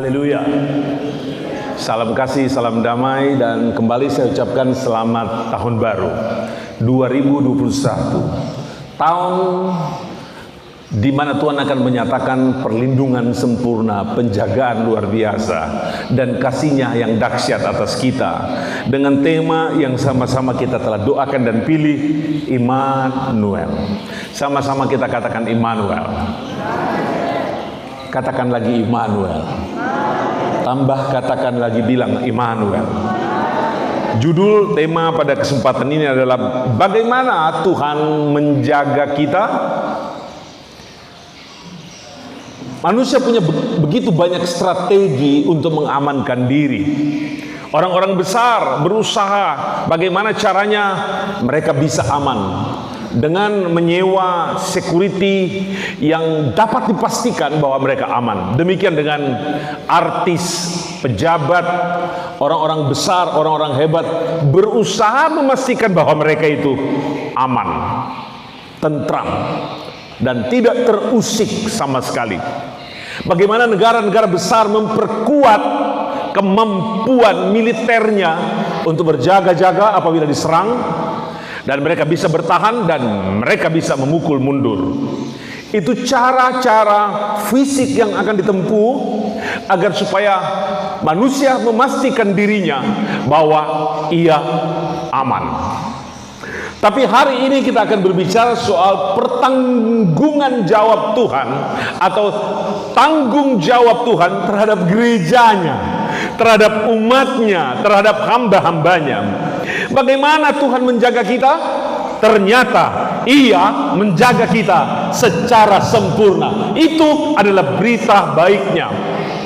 Haleluya. Salam kasih, salam damai, dan kembali saya ucapkan selamat tahun baru 2021. Tahun di mana Tuhan akan menyatakan perlindungan sempurna, penjagaan luar biasa, dan kasih-Nya yang dahsyat atas kita. Dengan tema yang sama-sama kita telah doakan dan pilih, Immanuel. Sama-sama kita katakan Immanuel. Katakan lagi Immanuel. Tambah katakan lagi, bilang Immanuel. Judul tema pada kesempatan ini adalah bagaimana Tuhan menjaga kita. Manusia punya begitu banyak strategi untuk mengamankan diri. Orang-orang besar berusaha bagaimana caranya mereka bisa aman dengan menyewa security yang dapat dipastikan bahwa mereka aman. Demikian dengan artis, pejabat, orang-orang besar, orang-orang hebat berusaha memastikan bahwa mereka itu aman, tentram, dan tidak terusik sama sekali. Bagaimana negara-negara besar memperkuat kemampuan militernya untuk berjaga-jaga apabila diserang, dan mereka bisa bertahan dan mereka bisa memukul mundur. Itu cara-cara fisik yang akan ditempuh agar supaya manusia memastikan dirinya bahwa ia aman. Tapi hari ini kita akan berbicara soal pertanggungan jawab Tuhan, atau tanggung jawab Tuhan terhadap gerejanya, terhadap umatnya, terhadap hamba-hambanya. Bagaimana Tuhan menjaga kita? Ternyata Ia menjaga kita secara sempurna. Itu adalah berita baiknya.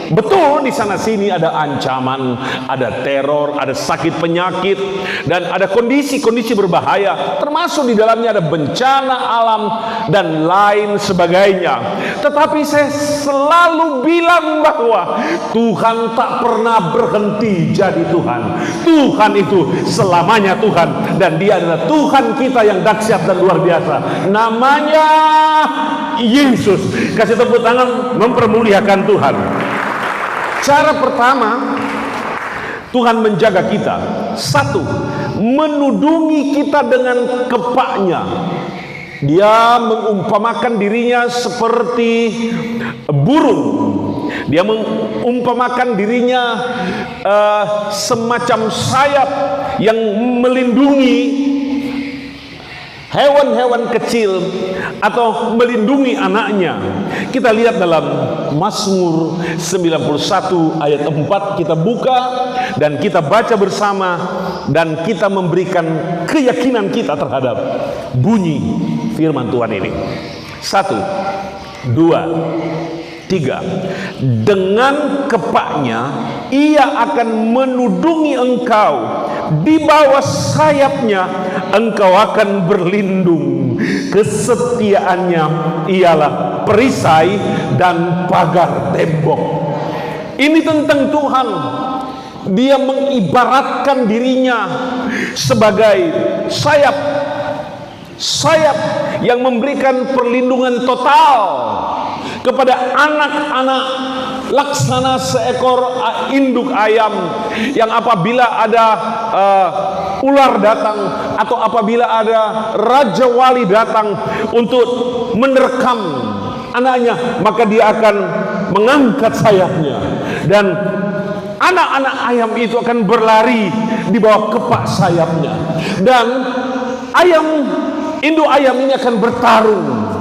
Betul, di sana sini ada ancaman, ada teror, ada sakit penyakit, dan ada kondisi-kondisi berbahaya, termasuk di dalamnya ada bencana alam dan lain sebagainya. Tetapi saya selalu bilang bahwa Tuhan tak pernah berhenti jadi Tuhan. Tuhan itu selamanya Tuhan, dan Dia adalah Tuhan kita yang dahsyat dan luar biasa. Namanya Yesus. Kasih tepuk tangan mempermuliakan Tuhan. Cara pertama Tuhan menjaga kita, satu, menudungi kita dengan kepak-Nya. Dia mengumpamakan dirinya seperti burung. Dia mengumpamakan dirinya semacam sayap yang melindungi hewan-hewan kecil atau melindungi anaknya. Kita lihat dalam Mazmur 91 ayat 4, kita buka dan kita baca bersama, dan kita memberikan keyakinan kita terhadap bunyi firman Tuhan ini. 1, 2, 3. Dengan kepak-Nya Ia akan menudungi engkau, di bawah sayap-Nya engkau akan berlindung. Kesetiaannya ialah perisai dan pagar tembok. Ini tentang Tuhan. Dia mengibaratkan dirinya sebagai sayap yang memberikan perlindungan total kepada anak-anak, laksana seekor induk ayam yang apabila ada ular datang, atau apabila ada raja wali datang untuk menerkam anaknya, maka dia akan mengangkat sayapnya, dan anak-anak ayam itu akan berlari di bawah kepak sayapnya, dan induk ayam ini akan bertarung.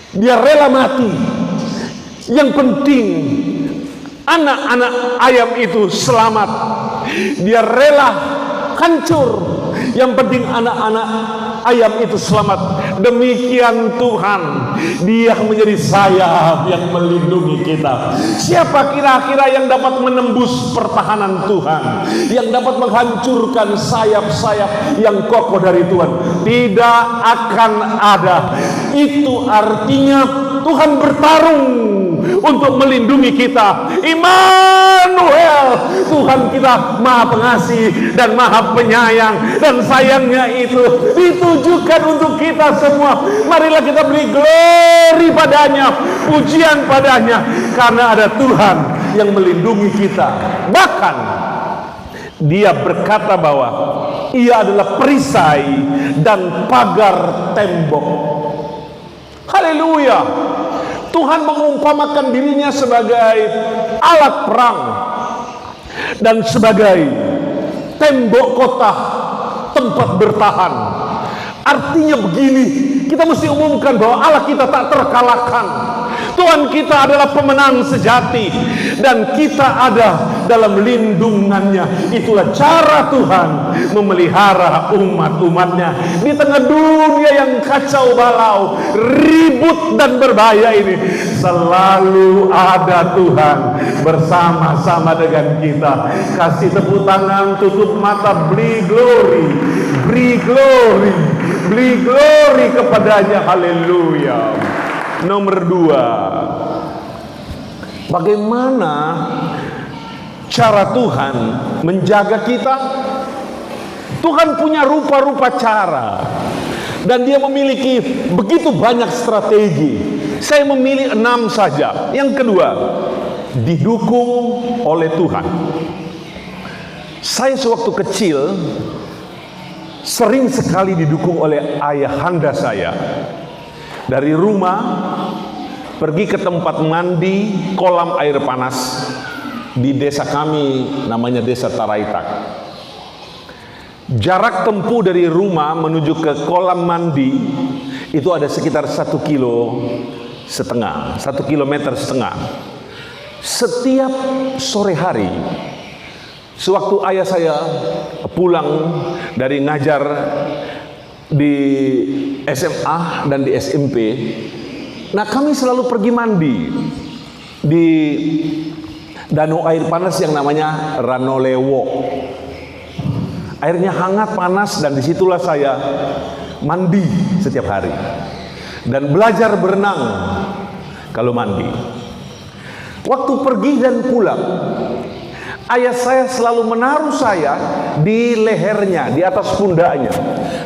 Dia rela mati. Yang penting anak-anak ayam itu selamat. Dia rela hancur. Yang penting anak-anak ayam itu selamat. Demikian Tuhan. Dia menjadi sayap yang melindungi kita. Siapa kira-kira yang dapat menembus pertahanan Tuhan, yang dapat menghancurkan sayap-sayap yang kokoh dari Tuhan? Tidak akan ada. Itu artinya Tuhan bertarung untuk melindungi kita. Immanuel, Tuhan kita Maha Pengasih dan Maha Penyayang, dan sayangnya itu ditujukan untuk kita semua. Marilah kita beri glory padanya, pujian padanya, karena ada Tuhan yang melindungi kita. Bahkan Dia berkata bahwa Ia adalah perisai dan pagar tembok. Haleluya. Tuhan mengumpamakan dirinya sebagai alat perang dan sebagai tembok kota, tempat bertahan. Artinya begini, kita mesti umumkan bahwa Allah kita tak terkalahkan. Tuhan kita adalah pemenang sejati, dan kita ada dalam lindungannya. Itulah cara Tuhan memelihara umat-umatnya di tengah dunia yang kacau balau, ribut dan berbahaya ini. Selalu ada Tuhan bersama-sama dengan kita. Kasih tepuk tangan, tutup mata, beri glory, beri glory, beri glory kepadanya. Haleluya. Nomor 2, bagaimana cara Tuhan menjaga kita? Tuhan punya rupa-rupa cara, dan Dia memiliki begitu banyak strategi. Saya memilih 6 saja. Yang kedua, didukung oleh Tuhan. Saya sewaktu kecil sering sekali didukung oleh ayahanda saya. Dari rumah pergi ke tempat mandi kolam air panas di desa kami, namanya Desa Taraitak. Jarak tempuh dari rumah menuju ke kolam mandi itu ada sekitar 1,5 kilometer. Setiap sore hari, sewaktu ayah saya pulang dari ngajar di SMA dan di SMP, nah kami selalu pergi mandi di danau air panas yang namanya Ranolewo. Airnya hangat, panas, dan disitulah saya mandi setiap hari dan belajar berenang kalau mandi. Waktu pergi dan pulang, ayah saya selalu menaruh saya di lehernya, di atas pundaknya,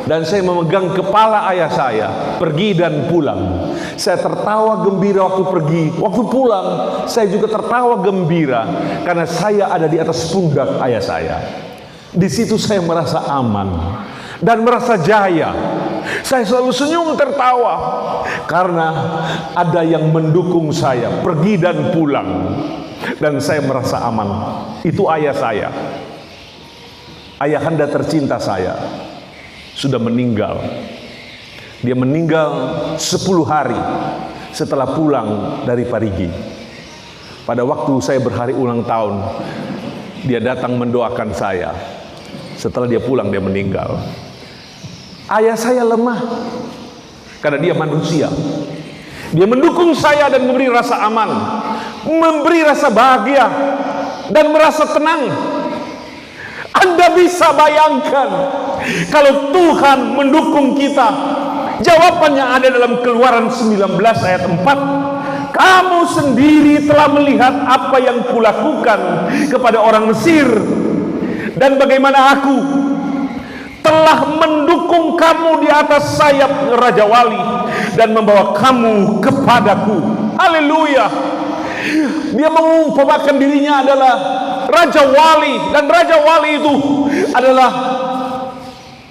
dan saya memegang kepala ayah saya pergi dan pulang. Saya tertawa gembira waktu pergi, waktu pulang saya juga tertawa gembira karena saya ada di atas pundak ayah saya. Di situ saya merasa aman dan merasa jaya. Saya selalu senyum tertawa karena ada yang mendukung saya pergi dan pulang, dan saya merasa aman. Itu ayah saya. Ayahanda tercinta saya sudah meninggal. Dia meninggal 10 hari setelah pulang dari Parigi. Pada waktu saya berhari ulang tahun, dia datang mendoakan saya. Setelah dia pulang, dia meninggal. Ayah saya lemah karena dia manusia. Dia mendukung saya dan memberi rasa aman, memberi rasa bahagia dan merasa tenang. Anda bisa bayangkan kalau Tuhan mendukung kita. Jawabannya ada dalam Keluaran 19 ayat 4. Kamu sendiri telah melihat apa yang kulakukan kepada orang Mesir, dan bagaimana aku telah mendukung kamu di atas sayap Raja Wali dan membawa kamu kepadaku. Haleluya. Dia mengumpamakan dirinya adalah Raja Wali, dan Raja Wali itu adalah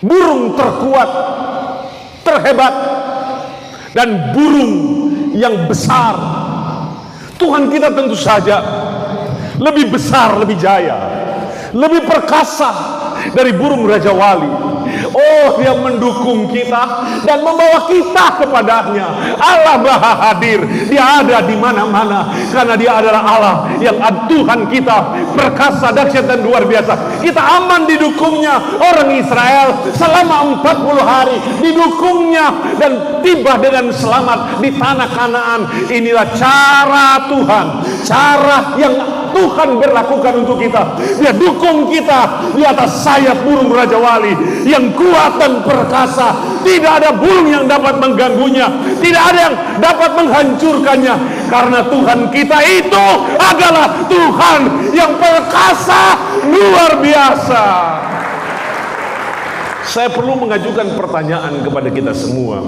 burung terkuat, terhebat, dan burung yang besar. Tuhan kita tentu saja lebih besar, lebih jaya, lebih perkasa dari burung Raja Wali. Oh, Dia mendukung kita dan membawa kita kepadanya. Allah Maha Hadir. Dia ada di mana-mana karena Dia adalah Allah yang Tuhan kita perkasa, dahsyat, dan luar biasa. Kita aman didukungnya. Orang Israel selama 40 hari didukungnya dan tiba dengan selamat di tanah Kanaan. Inilah cara Tuhan, cara yang Tuhan berlakukan untuk kita. Dia dukung kita di atas sayap burung Raja Wali yang kuat dan perkasa. Tidak ada burung yang dapat mengganggunya, tidak ada yang dapat menghancurkannya, karena Tuhan kita itu adalah Tuhan yang perkasa luar biasa. Saya perlu mengajukan pertanyaan kepada kita semua.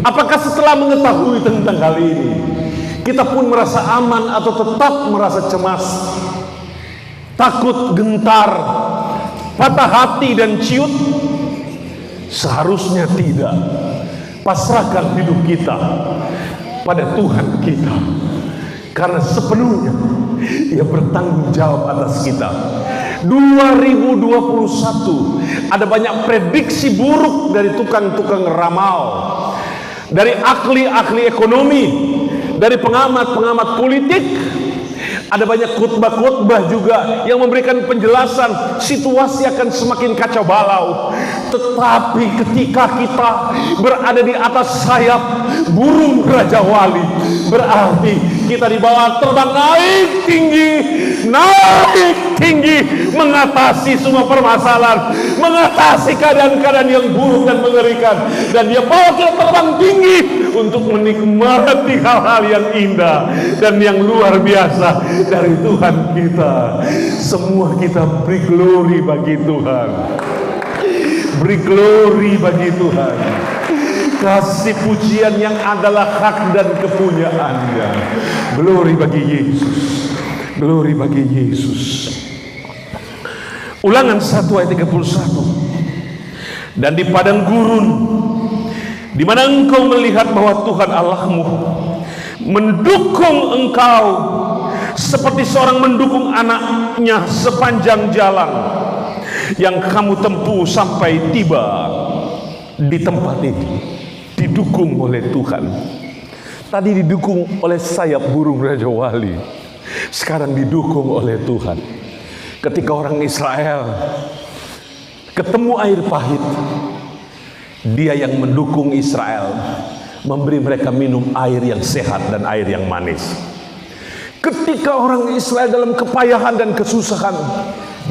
Apakah setelah mengetahui tentang hal ini, kita pun merasa aman atau tetap merasa cemas, takut, gentar, patah hati dan ciut? Seharusnya tidak. Pasrahkan hidup kita pada Tuhan kita, karena sepenuhnya Ia bertanggung jawab atas kita. 2021 ada banyak prediksi buruk dari tukang-tukang ramal, dari ahli-ahli ekonomi, dari pengamat-pengamat politik. Ada banyak khotbah-khotbah juga yang memberikan penjelasan situasi akan semakin kacau balau. Tetapi ketika kita berada di atas sayap burung Raja Wali, berarti kita dibawa terbang naik tinggi, mengatasi semua permasalahan, mengatasi keadaan-keadaan yang buruk dan mengerikan. Dan Dia bawa kita terbang tinggi untuk menikmati hal-hal yang indah dan yang luar biasa dari Tuhan kita. Semua kita beri glory bagi Tuhan, beri glory bagi Tuhan. Kasih pujian yang adalah hak dan kepunyaannya. Glory bagi Yesus, glory bagi Yesus. Ulangan 1 ayat 31. Dan di padang gurun, di mana engkau melihat bahwa Tuhan Allahmu mendukung engkau seperti seorang mendukung anaknya sepanjang jalan yang kamu tempuh sampai tiba di tempat ini. Didukung oleh Tuhan. Tadi didukung oleh sayap burung Raja Wali, sekarang didukung oleh Tuhan. Ketika orang Israel ketemu air pahit, Dia yang mendukung Israel, memberi mereka minum air yang sehat dan air yang manis. Ketika orang Israel dalam kepayahan dan kesusahan,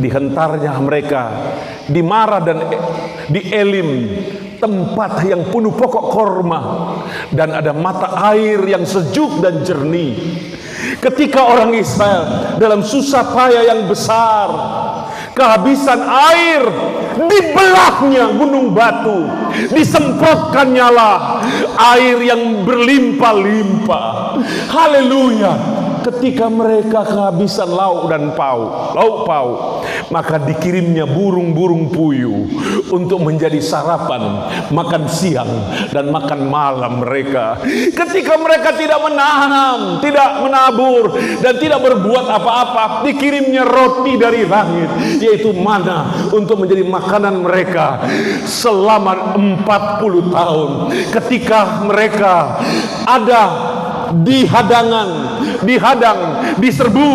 dihentarnya mereka di Mara dan di Elim, tempat yang penuh pokok korma dan ada mata air yang sejuk dan jernih. Ketika orang Israel dalam susah payah yang besar, kehabisan air, dibelahnya gunung batu, disemprotkannya lah air yang berlimpah-limpah. Haleluya. Ketika mereka kehabisan lauk pauk, maka dikirimnya burung-burung puyuh untuk menjadi sarapan, makan siang dan makan malam mereka. Ketika mereka tidak menanam, tidak menabur dan tidak berbuat apa-apa, dikirimnya roti dari langit, yaitu mana, untuk menjadi makanan mereka selama 40 tahun. Ketika mereka ada dihadang, diserbu,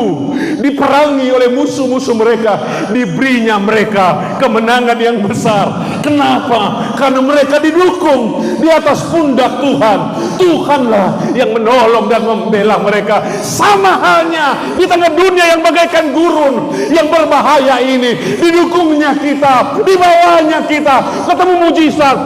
diperangi oleh musuh-musuh mereka, diberinya mereka kemenangan yang besar. Kenapa? Karena mereka didukung di atas pundak Tuhan. Tuhanlah yang menolong dan membela mereka. Sama halnya di tengah dunia yang bagaikan gurun, yang berbahaya ini, didukungnya kita, dibawanya kita, ketemu mujizat,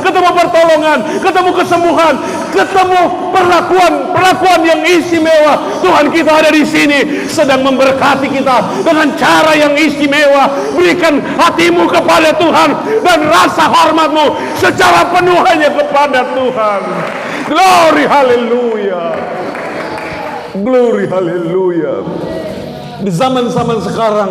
ketemu pertolongan, ketemu kesembuhan, ketemu perlakuan yang istimewa. Tuhan kita ada di sini, sedang memberkati kita dengan cara yang istimewa. Berikan hatimu kepada Tuhan dan rasa hormatmu secara penuh hanya kepada Tuhan. Glory, haleluya. Glory, haleluya. Di zaman-zaman sekarang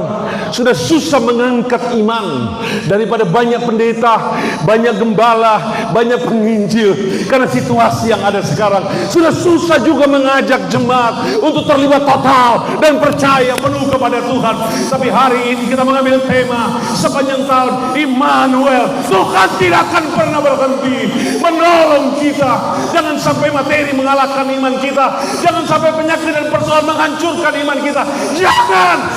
sudah susah mengangkat iman daripada banyak pendeta, banyak gembala, banyak penginjil. Karena situasi yang ada sekarang, sudah susah juga mengajak jemaat untuk terlibat total dan percaya penuh kepada Tuhan. Tapi hari ini kita mengambil tema sepanjang tahun, Immanuel. Tuhan tidak akan pernah berhenti menolong kita. Jangan sampai materi mengalahkan iman kita, jangan sampai penyakit dan persoalan menghancurkan iman kita. Jangan,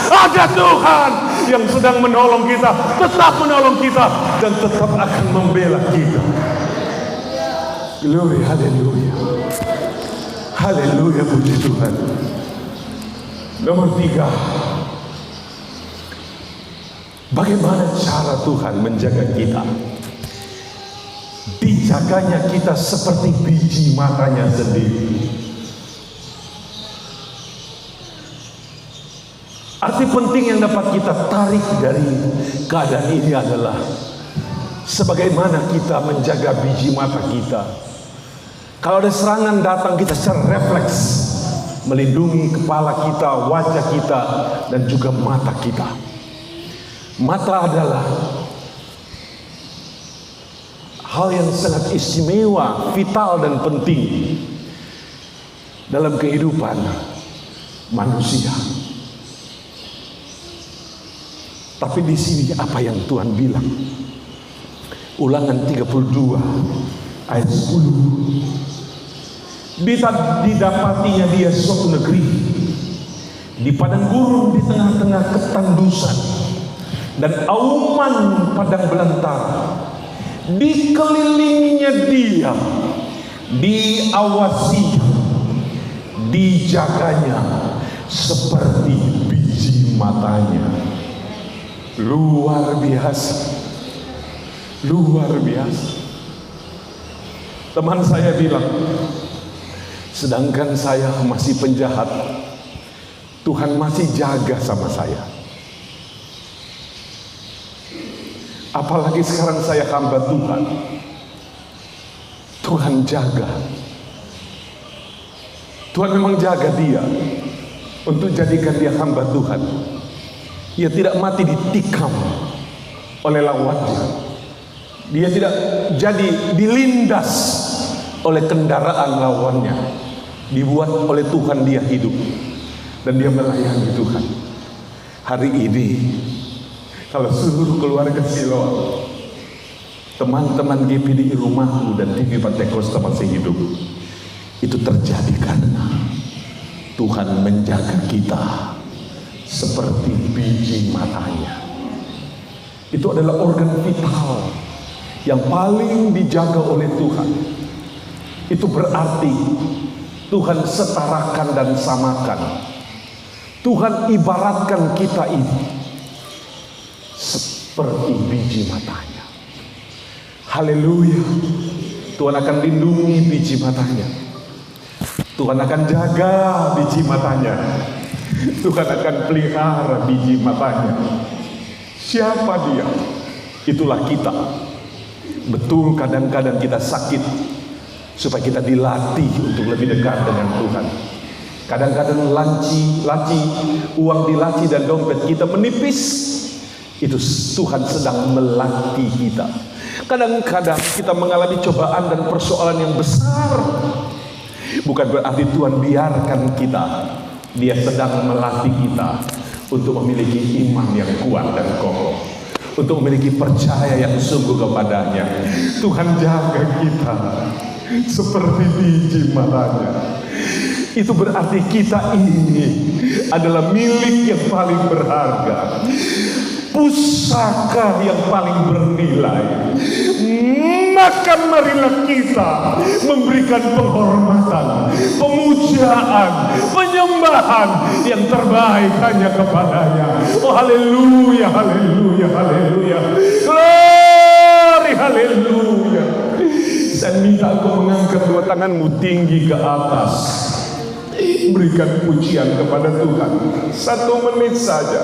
ada Tuhan yang sedang menolong kita, tetap menolong kita, dan tetap akan membela kita. Glory, haleluya. Haleluya, puji Tuhan. Nomor 3, bagaimana cara Tuhan menjaga kita? Dijaganya kita seperti biji matanya sendiri. Arti penting yang dapat kita tarik dari keadaan ini adalah sebagaimana kita menjaga biji mata kita. Kalau ada serangan datang, kita secara refleks melindungi kepala kita, wajah kita, dan juga mata kita. Mata adalah hal yang sangat istimewa, vital dan penting dalam kehidupan manusia. Tapi di sini apa yang Tuhan bilang? Ulangan 32 ayat 10. Didapatinya dia suatu negeri di padang gurun, di tengah-tengah ketandusan dan auman padang belantara. Dikelilinginya dia, diawasi, dijaganya seperti biji matanya. Luar biasa, luar biasa. Teman saya bilang, sedangkan saya masih penjahat, Tuhan masih jaga sama saya. Apalagi sekarang saya hamba Tuhan, Tuhan jaga. Tuhan memang jaga dia untuk jadikan dia hamba Tuhan. Ia tidak mati ditikam oleh lawannya. Dia tidak jadi dilindas oleh kendaraan lawannya. Dibuat oleh Tuhan dia hidup dan dia melayani Tuhan. Hari ini kalau seluruh keluarga Siloam, teman-teman GPD rumahku dan TV Pantai Kosta masih hidup, itu terjadi karena Tuhan menjaga kita seperti biji matanya. Itu adalah organ vital yang paling dijaga oleh Tuhan. Itu berarti Tuhan setarakan dan samakan. Tuhan ibaratkan kita ini seperti biji matanya. Haleluya. Tuhan akan lindungi biji matanya. Tuhan akan jaga biji matanya. Tuhan akan pelihara biji matanya. Siapa dia? Itulah kita. Betul, kadang-kadang kita sakit supaya kita dilatih untuk lebih dekat dengan Tuhan. Kadang-kadang laci, uang di laci dan dompet kita menipis. Itu Tuhan sedang melatih kita. Kadang-kadang kita mengalami cobaan dan persoalan yang besar. Bukan berarti Tuhan biarkan kita. Dia sedang melatih kita untuk memiliki iman yang kuat dan kokoh, untuk memiliki percaya yang sungguh kepadanya. Tuhan jaga kita seperti biji matanya. Itu berarti kita ini adalah milik yang paling berharga, pusaka yang paling bernilai. Maka marilah kita memberikan penghormatan, pemujaan, penyembahan yang terbaik hanya kepadanya. Oh haleluya, haleluya, haleluya, glory, haleluya. Saya minta engkau mengangkat dua tanganmu tinggi ke atas, berikan pujian kepada Tuhan 1 menit saja.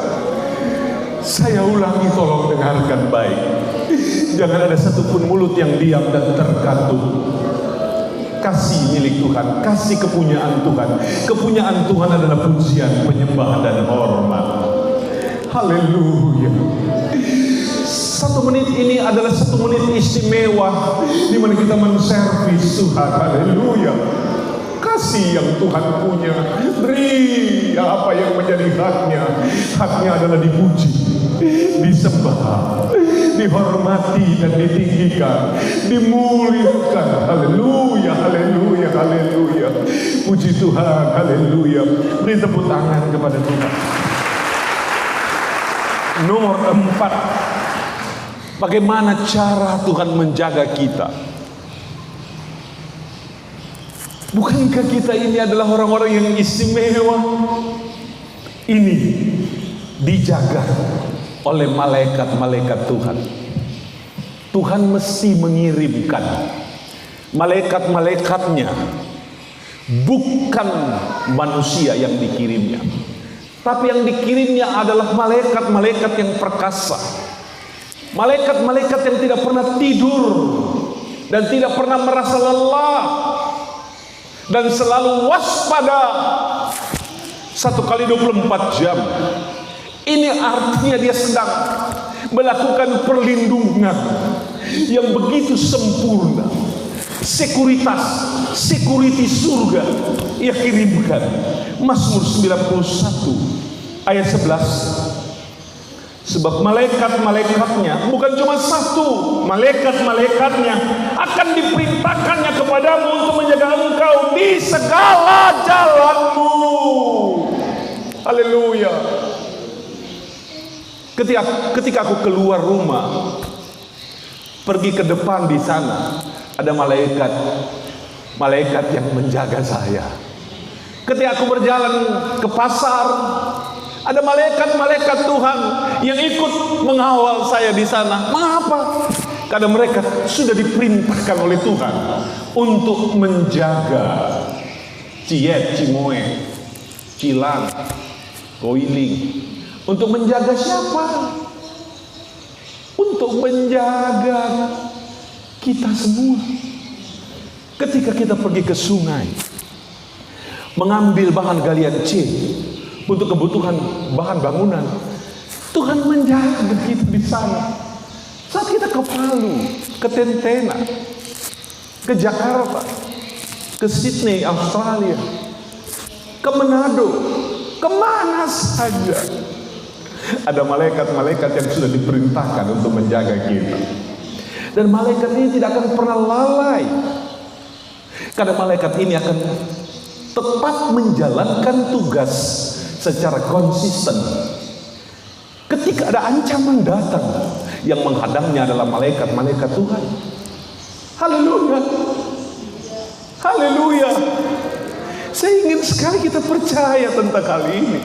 Saya ulangi, tolong dengarkan baik. Jangan ada satupun mulut yang diam dan tergantung. Kasih milik Tuhan, kasih kepunyaan Tuhan. Kepunyaan Tuhan adalah pujian, penyembahan dan hormat. Haleluya. 1 menit ini adalah 1 menit istimewa di mana kita menservis Tuhan. Haleluya. Kasih yang Tuhan punya, beri apa yang menjadi haknya. Haknya adalah dipuji, disembah, dihormati dan ditinggikan, dimuliakan. Haleluya, haleluya, haleluya. Puji Tuhan, haleluya. Beri tepuk tangan kepada Tuhan. Nomor 4, bagaimana cara Tuhan menjaga kita? Bukankah kita ini adalah orang-orang yang istimewa? Ini dijaga oleh malaikat-malaikat Tuhan. Tuhan mesti mengirimkan malaikat-malaikatnya, bukan manusia yang dikirimnya, tapi yang dikirimnya adalah malaikat-malaikat yang perkasa, malaikat-malaikat yang tidak pernah tidur dan tidak pernah merasa lelah. dan selalu waspada 1x24 jam. Ini artinya dia sedang melakukan perlindungan yang begitu sempurna. Security surga ia kirimkan. Mazmur 91 ayat 11. Sebab malaikat-malaikatnya, bukan cuma satu, malaikat-malaikatnya akan diperintahkannya kepadamu untuk menjaga engkau di segala jalanmu. Haleluya. Ketika aku keluar rumah, pergi ke depan, di sana ada malaikat yang menjaga saya. Ketika aku berjalan ke pasar, ada malaikat-malaikat Tuhan yang ikut mengawal saya di sana. Mengapa? Karena mereka sudah diperintahkan oleh Tuhan untuk menjaga Ciet, Cimoe, Cilang, Koiling. Untuk menjaga siapa? Untuk menjaga kita semua. Ketika kita pergi ke sungai, mengambil bahan galian C untuk kebutuhan bahan bangunan, Tuhan menjaga kita di sana. Saat kita ke Palu, ke Tentena, ke Jakarta, ke Sydney, Australia, ke Manado, kemana saja, ada malaikat-malaikat yang sudah diperintahkan untuk menjaga kita. Dan malaikat ini tidak akan pernah lalai, karena malaikat ini akan tepat menjalankan tugas secara konsisten. Ketika ada ancaman datang, yang menghadangnya adalah malaikat-malaikat Tuhan. Haleluya. Haleluya. Saya ingin sekali kita percaya tentang hal ini.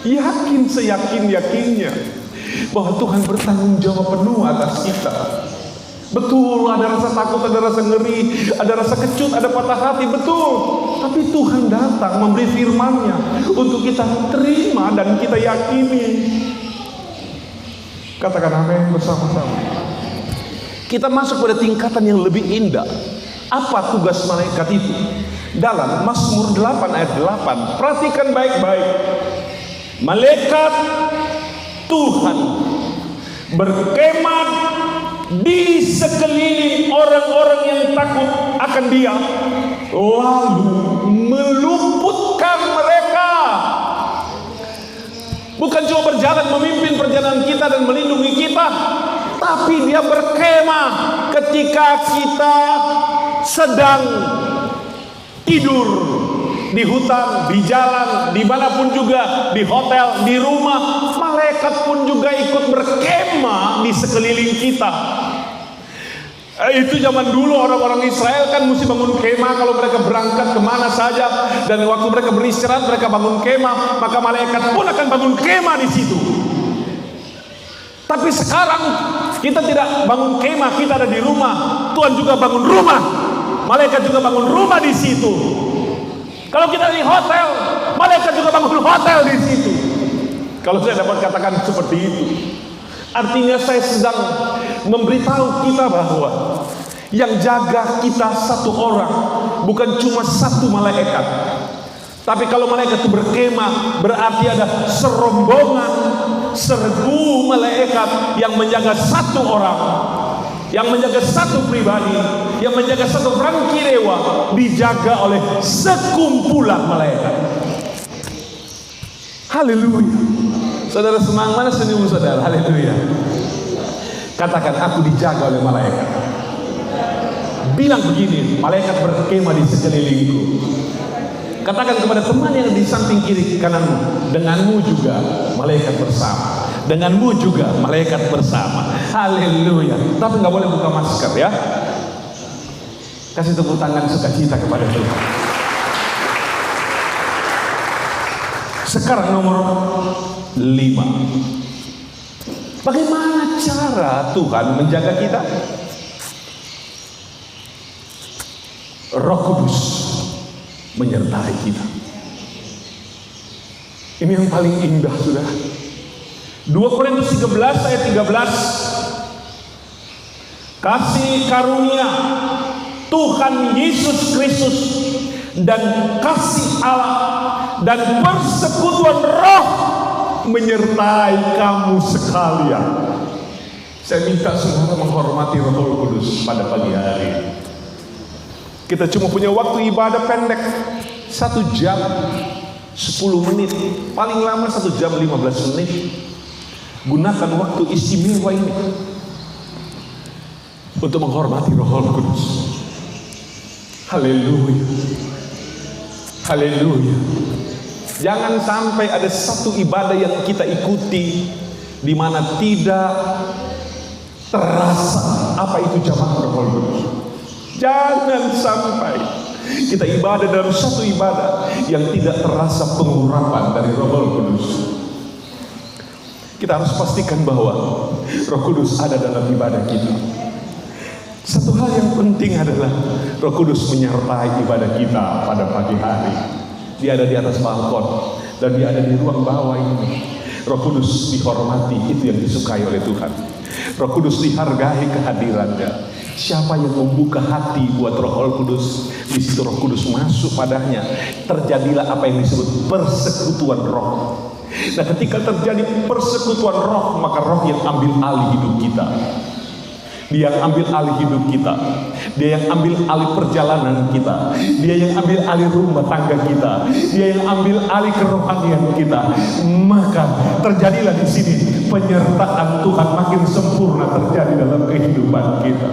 Yakin, seyakin-yakinnya bahwa Tuhan bertanggung jawab penuh atas kita. Betul, ada rasa takut, ada rasa ngeri, ada rasa kecut, ada patah hati, betul. Tapi Tuhan datang memberi firman-Nya untuk kita terima dan kita yakini. Katakan amin bersama-sama. Kita masuk pada tingkatan yang lebih indah. Apa tugas malaikat itu? Dalam Mazmur 8 ayat 8, perhatikan baik-baik. Malaikat Tuhan berkemah di sekeliling orang-orang yang takut akan Dia, lalu meluputkan mereka. Bukan cuma berjalan memimpin perjalanan kita dan melindungi kita, tapi Dia berkemah ketika kita sedang tidur di hutan, di jalan, dimanapun juga, di hotel, di rumah. Malaikat pun juga ikut berkemah di sekeliling kita. Itu zaman dulu orang-orang Israel kan mesti bangun kemah kalau mereka berangkat kemana saja, dan waktu mereka beristirahat mereka bangun kemah, maka malaikat pun akan bangun kemah di situ. Tapi sekarang kita tidak bangun kemah, kita ada di rumah. Tuhan juga bangun rumah, malaikat juga bangun rumah di situ. Kalau kita di hotel, malaikat juga bangun hotel di situ. Kalau saya dapat katakan seperti itu, artinya saya sedang memberitahu kita bahwa yang jaga kita satu orang, bukan cuma satu malaikat. Tapi kalau malaikat itu berkemah, berarti ada serombongan, serbu malaikat yang menjaga satu orang, yang menjaga satu pribadi, yang menjaga satu rangki dewa, dijaga oleh sekumpulan malaikat. Haleluya. Saudara senang, mana senyum saudara? Haleluya. Katakan, aku dijaga oleh malaikat. Bilang begini, malaikat berkemah di sekelilingku. Katakan kepada teman yang di samping kiri kananmu, denganmu juga malaikat bersama. Denganmu juga malaikat bersama. Haleluya. Tapi nggak boleh buka masker ya. Kasih tepuk tangan sukacita kepada Tuhan. Sekarang nomor 5. Bagaimana cara Tuhan menjaga kita? Roh Kudus menyertai kita. Ini yang paling indah, sudah. 2 Korintus 13 ayat 13. Kasih karunia Tuhan Yesus Kristus dan kasih Allah dan persekutuan Roh menyertai kamu sekalian. Saya minta saudara menghormati Roh Kudus pada pagi hari. Kita cuma punya waktu ibadah pendek 1 jam 10 menit, paling lama 1 jam 15 menit. Gunakan waktu istimewa ini untuk menghormati Roh Kudus. Haleluya, haleluya. Jangan sampai ada satu ibadah yang kita ikuti di mana tidak terasa apa itu jamaah Roh Kudus. Jangan sampai kita ibadah dalam satu ibadah yang tidak terasa pengurapan dari Roh Kudus. Kita harus pastikan bahwa Roh Kudus ada dalam ibadah kita. Satu hal yang penting adalah Roh Kudus menyertai ibadah kita pada pagi hari. Dia ada di atas balkon dan dia ada di ruang bawah ini. Roh Kudus dihormati, itu yang disukai oleh Tuhan. Roh Kudus dihargai kehadirannya. Siapa yang membuka hati buat Roh Kudus, di situ Roh Kudus masuk padanya. Terjadilah apa yang disebut persekutuan Roh. Nah, ketika terjadi persekutuan Roh, maka Roh yang ambil alih hidup kita. Dia yang ambil alih hidup kita. Dia yang ambil alih perjalanan kita. Dia yang ambil alih rumah tangga kita. Dia yang ambil alih kerohanian kita. Maka terjadilah di sini penyertaan Tuhan makin sempurna terjadi dalam kehidupan kita.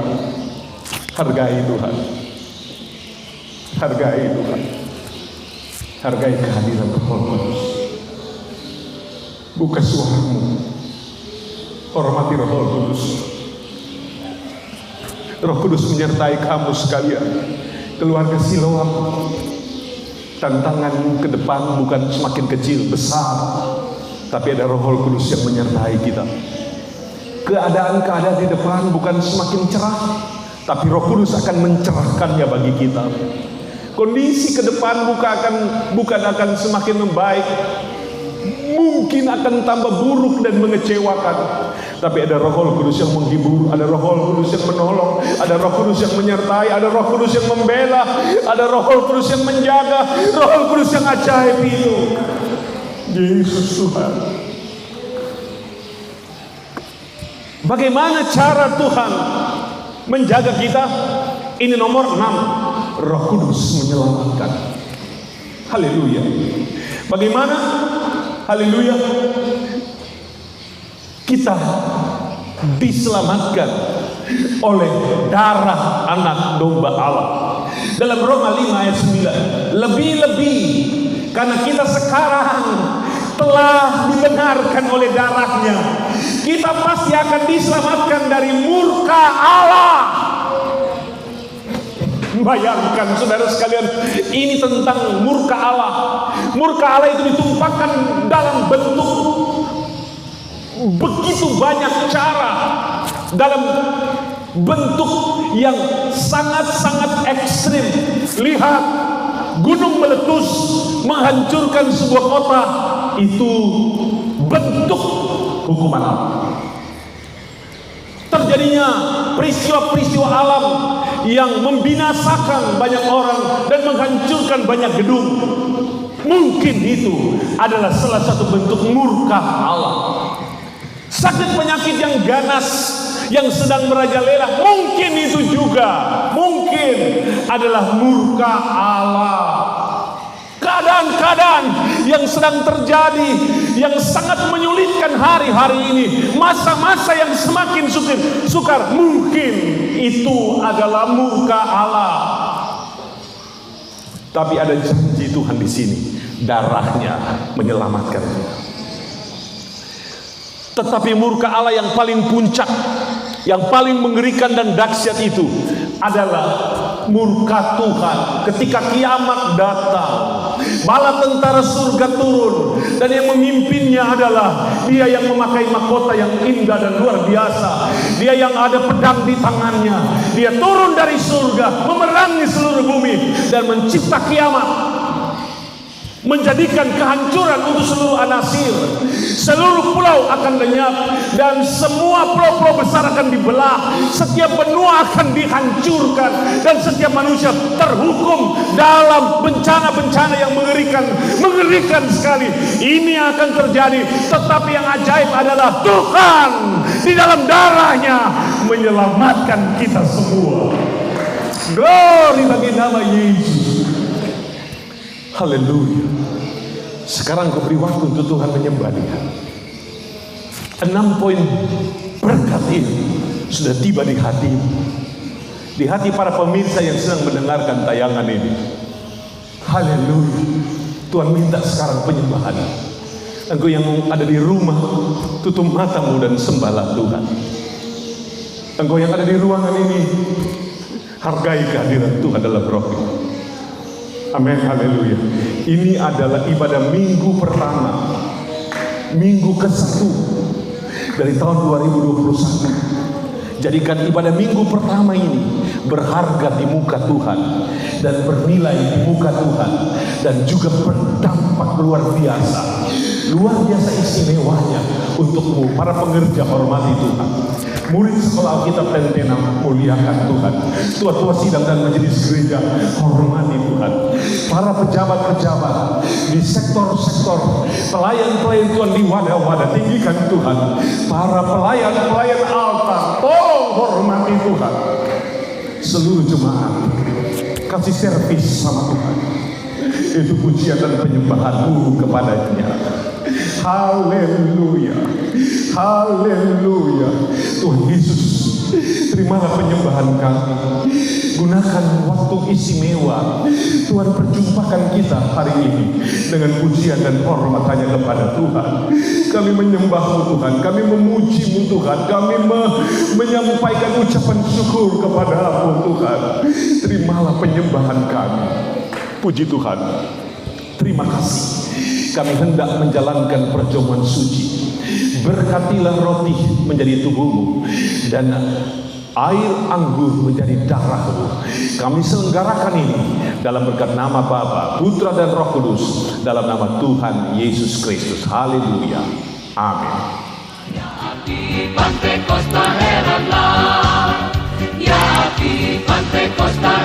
Hargai Tuhan. Hargai Tuhan. Hargai kehadiran Roh Kudus. Buka suaramu. Hormati Roh Kudus. Roh Kudus menyertai kamu sekalian. Keluarga Siloam, tantangan ke depan bukan semakin kecil, besar, tapi ada Roh Kudus yang menyertai kita. Keadaan-keadaan di depan bukan semakin cerah, tapi Roh Kudus akan mencerahkannya bagi kita. Kondisi ke depan bukan akan semakin membaik, mungkin akan tambah buruk dan mengecewakan. Tapi ada Roh Kudus yang menghibur, ada Roh Kudus yang menolong, ada Roh Kudus yang menyertai, ada Roh Kudus yang membela, ada Roh Kudus yang menjaga, Roh Kudus yang ajaib itu. Yesus Tuhan. Bagaimana cara Tuhan menjaga kita? Ini nomor 6. Roh Kudus menyelamatkan. Haleluya. Bagaimana? Haleluya. Kita diselamatkan oleh darah anak domba Allah. Dalam Roma 5 ayat 9, lebih-lebih karena kita sekarang telah dibenarkan oleh darahnya, kita pasti akan diselamatkan dari murka Allah. Bayangkan saudara sekalian, ini tentang murka Allah. Murka Allah itu ditumpahkan dalam bentuk begitu banyak cara, dalam bentuk yang sangat-sangat ekstrim. Lihat, gunung meletus menghancurkan sebuah kota, itu bentuk hukuman Allah. Terjadinya peristiwa-peristiwa alam yang membinasakan banyak orang dan menghancurkan banyak gedung, mungkin itu adalah salah satu bentuk murka Allah. Sakit penyakit yang ganas yang sedang merajalela, mungkin itu juga adalah murka Allah. Keadaan-keadaan yang sedang terjadi, yang sangat menyulitkan hari-hari ini, masa-masa yang semakin sukar, mungkin itu adalah murka Allah. Tapi ada janji Tuhan di sini, darahnya menyelamatkan kita. Tetapi murka Allah yang paling puncak, yang paling mengerikan dan dahsyat itu adalah murka Tuhan ketika kiamat datang. Bala tentara surga turun, dan yang memimpinnya adalah Dia yang memakai mahkota yang indah dan luar biasa. Dia yang ada pedang di tangannya. Dia turun dari surga, memerangi seluruh bumi dan mencipta kiamat. menjadikan kehancuran untuk seluruh Anasir. Seluruh pulau akan lenyap dan semua pulau-pulau besar akan dibelah. Setiap benua akan dihancurkan dan setiap manusia terhukum dalam bencana-bencana yang mengerikan sekali. Ini akan terjadi, tetapi yang ajaib adalah Tuhan di dalam darahnya menyelamatkan kita semua. Glory bagi nama Yesus. Haleluya. Sekarang kau beri waktu untuk Tuhan menyembah Dia. 6 poin berkat ini sudah tiba di hati, di hati para pemirsa yang sedang mendengarkan tayangan ini. Haleluya. Tuhan minta sekarang penyembahan. Engkau yang ada di rumah, tutup matamu dan sembahlah Tuhan. Engkau yang ada di ruangan ini, hargai kehadiran Tuhan dalam roh. Amin, haleluya. Ini adalah ibadah minggu pertama, minggu ke-1 dari tahun 2021. Jadikan ibadah minggu pertama ini berharga di muka Tuhan dan bernilai di muka Tuhan, dan juga berdampak luar biasa istimewanya untukmu. Para pengerja hormati Tuhan, murid sekolah Alkitab Tentena muliakan Tuhan, tua-tua sidang dan majelis gereja hormati Tuhan, para pejabat-pejabat di sektor-sektor, pelayan-pelayan Tuhan di wadah-wadah tinggikan Tuhan, para pelayan-pelayan altar tolong hormati Tuhan, seluruh jemaat kasih servis sama Tuhan. Itu pujian dan penyembahanmu kepadanya. Haleluya, haleluya. Tuhan Yesus, terimalah penyembahan kami. Gunakan waktu istimewa Tuhan, perjumpakan kita hari ini dengan pujian dan hormat hanya kepada Tuhan. Kami menyembahmu Tuhan, kami memujimu Tuhan, kami menyampaikan ucapan syukur kepadamu Tuhan. Terimalah penyembahan kami. Puji Tuhan, terima kasih. Kami hendak menjalankan perjamuan suci. Berkatilah roti menjadi tubuhmu dan air anggur menjadi darahmu. Kami selenggarakan ini dalam berkat nama Bapa, Putra dan Roh Kudus, dalam nama Tuhan Yesus Kristus. Haleluya. Amin. Ya di Pantai Costa heranlah, ya di Pantai Costa